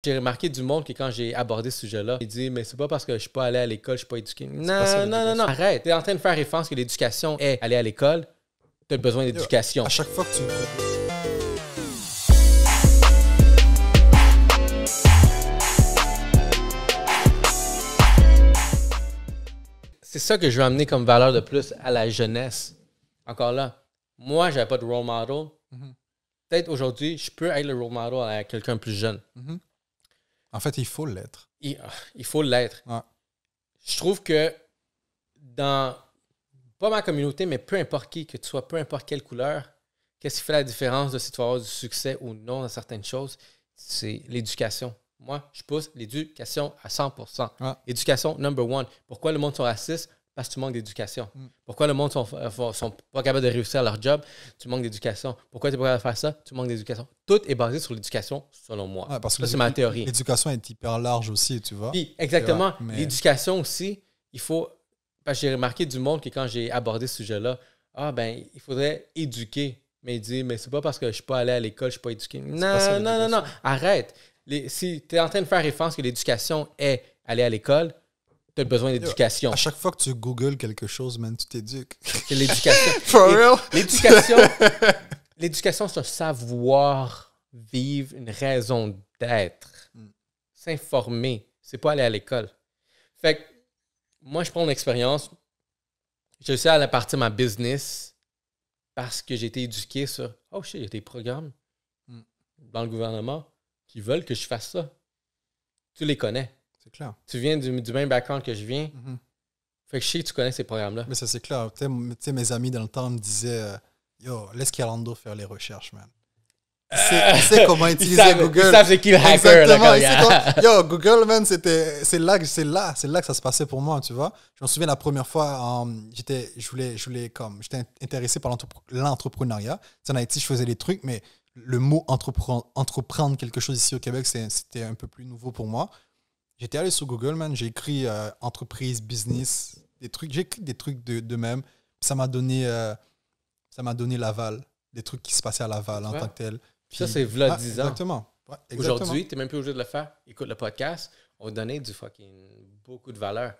J'ai remarqué du monde que quand j'ai abordé ce sujet-là, il dit, mais c'est pas parce que je suis pas allé à l'école, je suis pas éduqué. Non, arrête. Tu es en train de faire référence que l'éducation est aller à l'école. Tu as besoin d'éducation. À chaque fois que tu... C'est ça que je veux amener comme valeur de plus à la jeunesse. Encore là, moi, j'avais pas de role model. Peut-être aujourd'hui, je peux être le role model à quelqu'un de plus jeune. En fait, il faut l'être. Il faut l'être. Ouais. Je trouve que dans, pas ma communauté, mais peu importe qui que tu sois, peu importe quelle couleur, qu'est-ce qui fait la différence de si tu vas avoir du succès ou non dans certaines choses? C'est l'éducation. Moi, je pousse l'éducation à 100%. Ouais. Éducation, number one. Pourquoi le monde sont racistes? Parce que tu manques d'éducation. Pourquoi le monde sont pas capables de réussir leur job? Tu manques d'éducation. Pourquoi tu n'es pas capable de faire ça? Tu manques d'éducation. Tout est basé sur l'éducation, selon moi. Ouais, parce que ça, c'est ma théorie. L'éducation est hyper large aussi, tu vois. Puis, exactement. Mais... L'éducation aussi, il faut... Parce que j'ai remarqué du monde que quand j'ai abordé ce sujet-là, il faudrait éduquer. Mais il dit, mais c'est pas parce que je suis pas allé à l'école, je suis pas éduqué. Non. Arrête. Si tu es en train de faire référence que l'éducation est aller à l'école, tu as besoin d'éducation. À chaque fois que tu googles quelque chose, man, tu t'éduques. C'est l'éducation. For real? L'éducation, c'est un savoir-vivre, une raison d'être. S'informer. C'est pas aller à l'école. Fait que moi, je prends mon expérience. J'ai réussi à partir ma business parce que j'ai été éduqué sur il y a des programmes dans le gouvernement qui veulent que je fasse ça. Tu les connais. C'est clair. Tu viens du même background que je viens. Fait que je sais que tu connais ces programmes-là. Mais ça, c'est clair. Tu sais, mes amis dans le temps me disaient laisse Calando faire les recherches, man. Il sait comment utiliser Google. Ils savent c'est qui le hacker. Exactement. Google, man, c'est là que ça se passait pour moi, tu vois. Je me souviens la première fois, j'étais intéressé par l'entrepreneuriat. En Haïti, je faisais des trucs, mais le mot entreprendre quelque chose ici au Québec, c'était un peu plus nouveau pour moi. J'étais allé sur Google, man, j'ai écrit entreprise, business, j'ai écrit des trucs de même. Ça m'a donné Laval, des trucs qui se passaient à Laval en tant que tel. Puis, ça, c'est v'là 10 ans. Exactement. Ouais, aujourd'hui, tu n'es même plus obligé de le faire. Écoute le podcast, on va te donner beaucoup de valeur.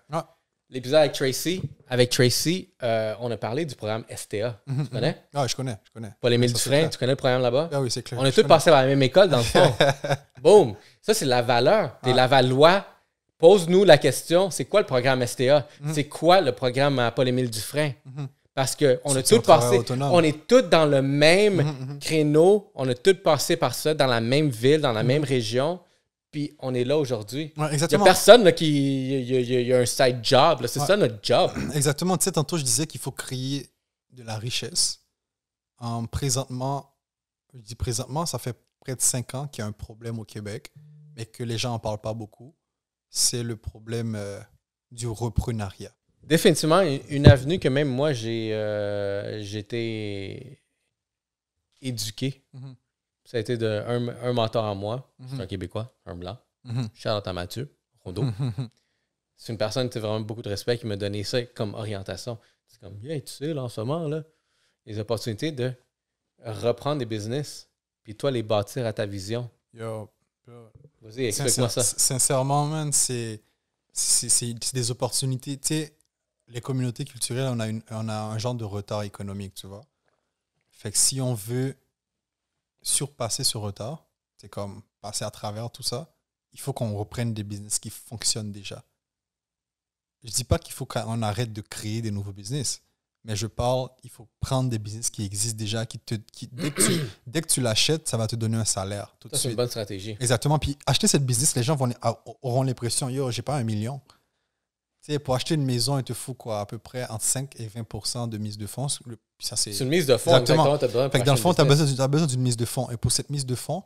L'épisode avec Tracy, on a parlé du programme STA. Tu connais? Ah, je connais. Paul-Émile Dufresne, tu connais le programme là-bas? Ah oui, c'est clair. On est tous passés par la même école, dans le fond. Boum! Ça, c'est la valeur. T'es Lavallois. Pose-nous la question, c'est quoi le programme STA? C'est quoi le programme à Paul-Émile Dufresne? Parce qu'on a tous passé, on est tous dans le même créneau, on a tous passé par ça, dans la même ville, dans la même région, puis on est là aujourd'hui. Ouais, il n'y a personne là, il y a un side job, c'est ça notre job. Exactement. Tu sais, tantôt, je disais qu'il faut créer de la richesse. Présentement, ça fait près de 5 ans qu'il y a un problème au Québec, mais que les gens n'en parlent pas beaucoup. C'est le problème du reprenariat. Définitivement, une avenue que même moi, j'ai été éduqué. Ça a été un mentor à moi. C'est un Québécois, un blanc. Shout-out à Mathieu Rondeau. C'est une personne qui a vraiment beaucoup de respect qui m'a donné ça comme orientation. C'est comme, tu sais, là, en ce moment, là, les opportunités de reprendre des business puis toi, les bâtir à ta vision. Vas-y, explique-moi ça. Sincèrement, man, c'est des opportunités. Tu sais, les communautés culturelles, on a un genre de retard économique, tu vois. Fait que si on veut surpasser ce retard, c'est comme passer à travers tout ça, il faut qu'on reprenne des business qui fonctionnent déjà. Je dis pas qu'il faut qu'on arrête de créer des nouveaux business, mais je parle, il faut prendre des business qui existent déjà, dès que tu l'achètes, ça va te donner un salaire tout de suite. C'est une bonne stratégie. Exactement. Puis acheter cette business, les gens auront l'impression, j'ai pas 1 million. Tu sais, pour acheter une maison, il te faut quoi, à peu près entre 5 et 20% de mise de fonds. C'est une mise de fonds. Exactement. Fait que dans le fond, tu as besoin d'une mise de fonds. Et pour cette mise de fonds,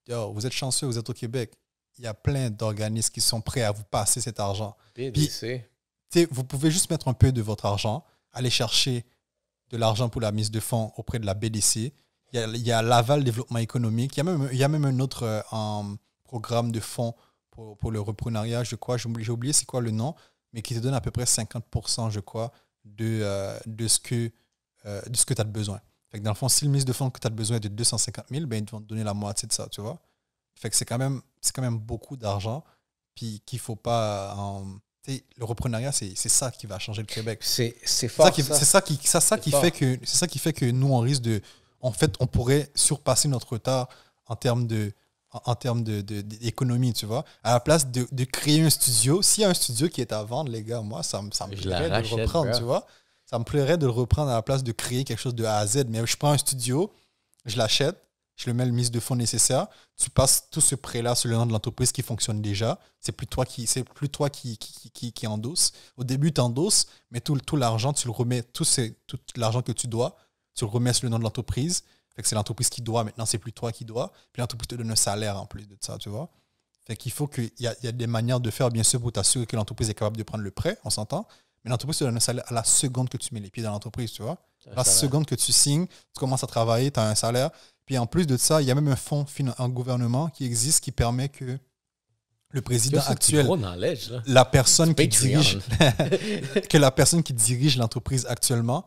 vous êtes chanceux, vous êtes au Québec. Il y a plein d'organismes qui sont prêts à vous passer cet argent. BDC. Puis, vous pouvez juste mettre un peu de votre argent, aller chercher de l'argent pour la mise de fonds auprès de la BDC. Il y a Laval Développement Économique. Il y a même un autre programme de fonds pour le reprenariat, je crois. J'ai oublié c'est quoi le nom, mais qui te donne à peu près 50%, je crois, de ce que tu as besoin. Fait que dans le fond, si le mise de fonds que tu as besoin est de 250 000, ben, ils vont te donner la moitié de ça, tu vois. Fait que c'est quand même beaucoup d'argent. Puis qu'il faut pas... le reprenariat, c'est ça qui va changer le Québec. C'est fort, c'est ça qui fait que nous, on risque de... En fait, on pourrait surpasser notre retard en termes d'économie, tu vois. À la place de créer un studio, s'il y a un studio qui est à vendre, les gars, moi, ça me plairait de le reprendre, tu vois. Ça me plairait de le reprendre à la place de créer quelque chose de A à Z. Mais je prends un studio, je l'achète, je le mets le mise de fonds nécessaire, tu passes tout ce prêt-là sur le nom de l'entreprise qui fonctionne déjà. C'est plus toi qui endosse. Au début, tu endosses, mais tout l'argent, tu le remets, tout l'argent que tu dois, tu le remets sur le nom de l'entreprise. Fait que c'est l'entreprise qui doit, maintenant c'est plus toi qui dois. Puis l'entreprise te donne un salaire en plus de ça, tu vois. Fait qu'il faut qu'il y a des manières de faire, bien sûr, pour t'assurer que l'entreprise est capable de prendre le prêt, on s'entend. Mais l'entreprise te donne un salaire à la seconde que tu mets les pieds dans l'entreprise, tu vois. La seconde que tu signes, tu commences à travailler, tu as un salaire. Puis en plus de ça, il y a même un fonds en gouvernement qui existe qui permet que le président actuel, la personne qui dirige, que la personne qui dirige l'entreprise actuellement,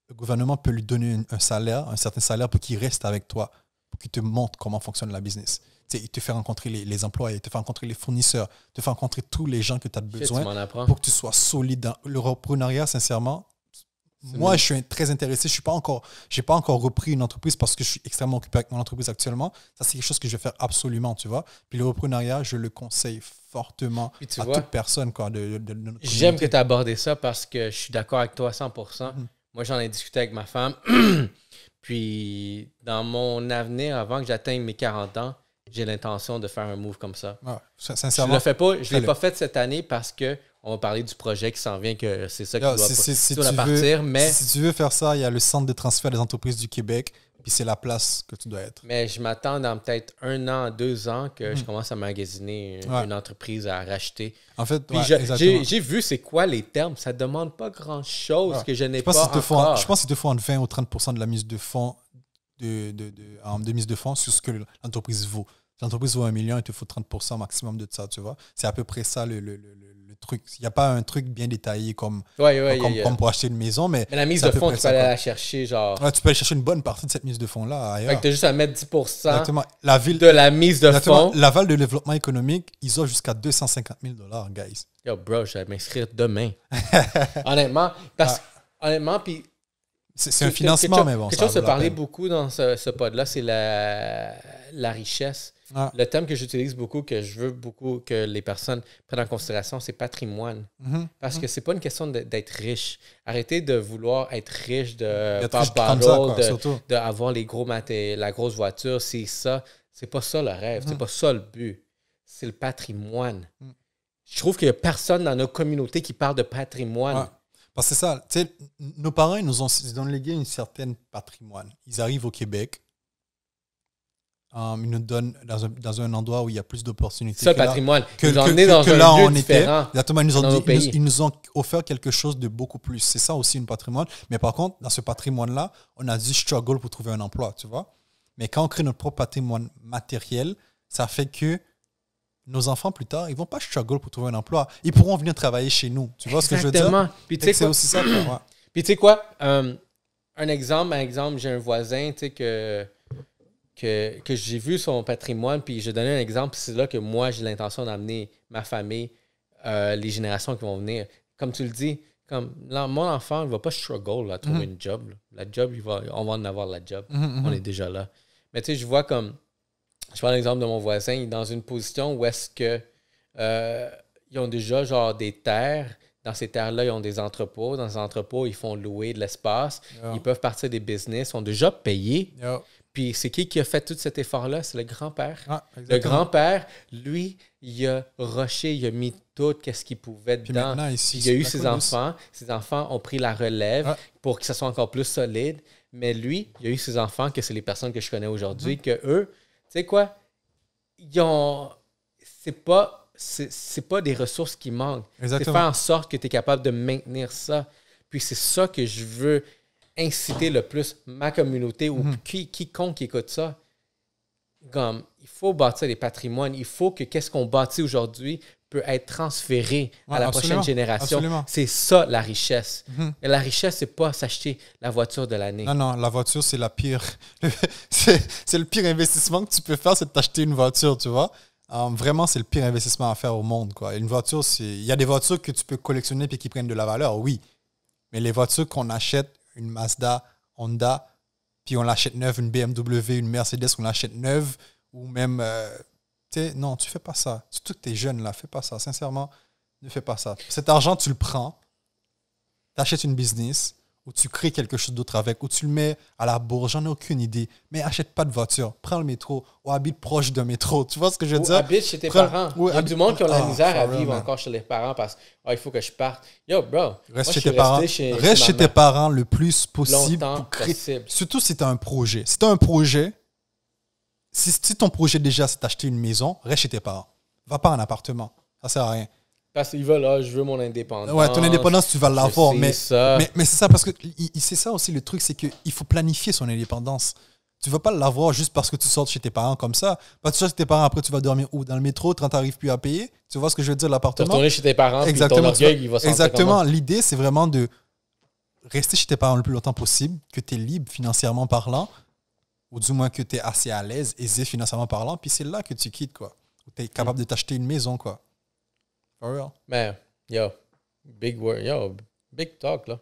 le gouvernement peut lui donner un salaire, un certain salaire pour qu'il reste avec toi, pour qu'il te montre comment fonctionne la business. T'sais, il te fait rencontrer les employés, il te fait rencontrer les fournisseurs, il te fait rencontrer tous les gens que tu as besoin pour que tu sois solide. Dans le reprenariat, sincèrement, moi, je suis très intéressé. Je n'ai pas encore repris une entreprise parce que je suis extrêmement occupé avec mon entreprise actuellement. Ça, c'est quelque chose que je vais faire absolument, tu vois. Puis le reprenariat, je le conseille fortement à toute personne. Quoi, de j'aime que tu as abordé ça parce que je suis d'accord avec toi à 100%. Moi, j'en ai discuté avec ma femme. Puis, dans mon avenir, avant que j'atteigne mes 40 ans, j'ai l'intention de faire un move comme ça. Ouais, sincèrement, je ne l'ai pas fait cette année parce que on va parler du projet qui s'en vient, que c'est ça qui doit partir. Mais si tu veux faire ça, il y a le Centre de transfert des entreprises du Québec, puis c'est la place que tu dois être. Mais je m'attends dans peut-être 1 an, 2 ans que je commence à magasiner une entreprise à racheter. En fait, puis j'ai vu c'est quoi les termes. Ça ne demande pas grand-chose que je n'ai pas encore. Je pense qu'il te faut entre 20 ou 30% de la mise de fonds de mise de fonds sur ce que l'entreprise vaut. Si l'entreprise vaut 1 million, il te faut 30% maximum de ça, tu vois. C'est à peu près ça le truc. Il n'y a pas un truc bien détaillé comme pour acheter une maison, mais la mise de fonds, tu peux aller la chercher, genre... Ouais, tu peux aller chercher une bonne partie de cette mise de fonds-là ailleurs. Fait que tu as juste à mettre 10% de la mise de fonds. Laval de développement économique, ils ont jusqu'à 250 000 $, guys. Yo, bro, je vais m'inscrire demain. Honnêtement, puis... C'est un financement, mais bon. Quelque chose se parlait beaucoup dans ce pod-là, c'est la richesse. Ah. Le terme que j'utilise beaucoup, que je veux beaucoup que les personnes prennent en considération, c'est patrimoine. Parce que c'est pas une question d'être riche. Arrêtez de vouloir être riche, d'avoir la grosse voiture, c'est ça. C'est pas ça le rêve, c'est pas ça le but. C'est le patrimoine. Je trouve qu'il y a personne dans nos communautés qui parle de patrimoine. Ouais. Parce que c'est ça, tu sais, nos parents, ils nous ont légué une certaine patrimoine. Ils arrivent au Québec, ils nous donnent dans un endroit où il y a plus d'opportunités. C'est ça, le patrimoine. Ils nous ont emmenés dans un lieu différent. Exactement, ils nous ont offert quelque chose de beaucoup plus. C'est ça aussi, un patrimoine. Mais par contre, dans ce patrimoine-là, on a dû struggle pour trouver un emploi, tu vois. Mais quand on crée notre propre patrimoine matériel, ça fait que nos enfants, plus tard, ils ne vont pas struggle pour trouver un emploi. Ils pourront venir travailler chez nous. Tu vois ce que je veux dire? Puis tu sais c'est aussi ça. Puis tu sais quoi? Un exemple, j'ai un voisin que j'ai vu son patrimoine, puis je donnais un exemple, puis c'est là que moi, j'ai l'intention d'amener ma famille, les générations qui vont venir. Comme tu le dis, mon enfant ne va pas struggle à trouver une job. La job, on va en avoir la job. On est déjà là. Mais tu sais, je vois comme... Je prends l'exemple de mon voisin, il est dans une position où est-ce que ils ont déjà genre des terres. Dans ces terres-là, ils ont des entrepôts. Dans ces entrepôts, ils font louer de l'espace. Ils peuvent partir des business. Ils sont déjà payés. Puis c'est qui a fait tout cet effort-là? C'est le grand-père. Le grand-père, lui, il a rushé, il a mis tout ce qu'il pouvait dedans. Il a eu ses enfants. Ses enfants ont pris la relève pour que ça soit encore plus solide. Mais lui, il a eu ses enfants, que c'est les personnes que je connais aujourd'hui, que eux, tu sais quoi? C'est pas des ressources qui manquent. C'est faire en sorte que tu es capable de maintenir ça. Puis c'est ça que je veux inciter le plus ma communauté ou quiconque écoute ça. comme, il faut bâtir des patrimoines. Il faut que qu'est-ce qu'on bâtit aujourd'hui peut être transféré à la prochaine génération. Absolument. C'est ça, la richesse. Et la richesse, c'est pas s'acheter la voiture de l'année. Non, la voiture, c'est la pire. C'est le pire investissement que tu peux faire, c'est de t'acheter une voiture, tu vois. Vraiment, c'est le pire investissement à faire au monde, quoi. Une voiture, il y a des voitures que tu peux collectionner et qui prennent de la valeur, oui. Mais les voitures qu'on achète, une Mazda, Honda, puis on l'achète neuve, une BMW, une Mercedes, on l'achète neuve, ou même... non, tu fais pas ça. Surtout que tu es jeune, là, fais pas ça. Sincèrement, ne fais pas ça. Cet argent, tu le prends, tu achètes une business, ou tu crées quelque chose d'autre avec, ou tu le mets à la bourse, j'en ai aucune idée. Mais achète pas de voiture, prends le métro, ou habite proche d'un métro. Tu vois ce que je veux dire? Habite chez tes parents. Il y a du monde qui ont la misère à vivre encore chez les parents parce qu'il faut que je parte. Yo, bro, reste chez tes parents. Reste chez tes parents le plus possible. Pour créer. Possible. Surtout si tu as un projet. Si tu as un projet, si ton projet déjà c'est d'acheter une maison, reste chez tes parents. Va pas en appartement. Ça sert à rien. Parce qu'ils veulent, là, je veux mon indépendance. Ouais, ton indépendance, tu vas l'avoir. Mais c'est ça, parce que c'est ça aussi le truc, c'est qu'il faut planifier son indépendance. Tu ne vas pas l'avoir juste parce que tu sors de chez tes parents comme ça. Parce que tu sors chez tes parents, après tu vas dormir où? Dans le métro, quand tu n'arrives plus à payer. Tu vois ce que je veux dire, l'appartement? Tu retourner chez tes parents, exactement, puis ton orgueil, il va sortir. Exactement. L'idée, c'est vraiment de rester chez tes parents le plus longtemps possible, que tu es libre financièrement parlant, ou du moins que tu es assez à l'aise, aisé financièrement parlant, puis c'est là que tu quittes, quoi. Tu es capable de t'acheter une maison, quoi. For real. Man, yo, big word, yo, big talk, là.